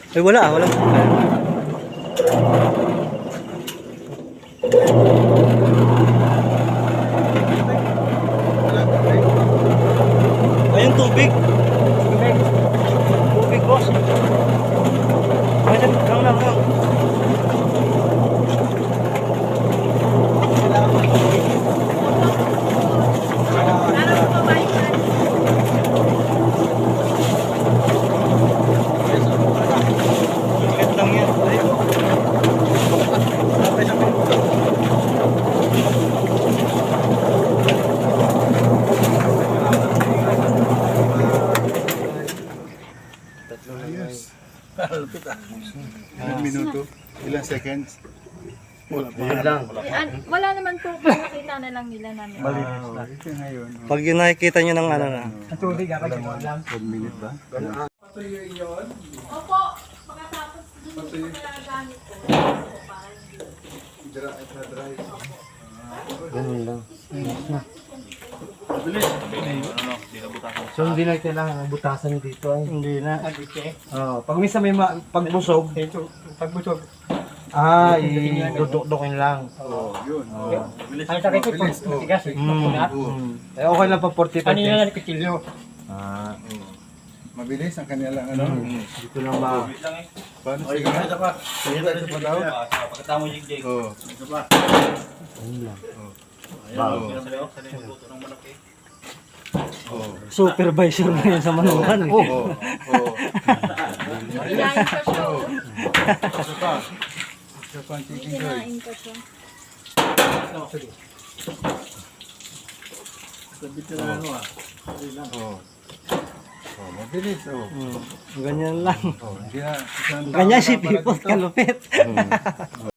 Ay, wala. Walang... Ayun, tubig. Tubig, boss. Ayun, lang. Ingat lang yan. Ayos. Lupit ah. Ilang minuto? Ilang seconds? Wala pa. Wala naman po, nakita na lang nila namin. Ito ngayon. Pag yun nakikita nyo ng ano na. Ang tubig ako sa lang. 1 minute ba? Opo, pagkatapos dun po nagagamit ko. Ganun lang. So hindi na kailangan butasan dito ay. Hindi na. Oh, pag minsan may pagbusog, pagbusog. Idudukdukin lang. Oo, yun. Ay, sakit ko Bilis. Oo. tigas eh. Oo. Eh, okay lang pa 45 Kanina days. na nagkitilyo. Mabilis ang kanilang ano. Dito lang ba? Paano sige? Ito pa. Ito pa daw. Pagkatamo yung jig. Oo. Ayun lang. Supervisor na yan sa manukan. Eh. Oo. Oo. Kinain ko siya. Ito pa. Ito pa ang chicken joy. Kinain ko siya. Oo. Oh, mabilis. Oo. Ganyan lang. Oh, hindi na. Ganyan si Pipot kalupit.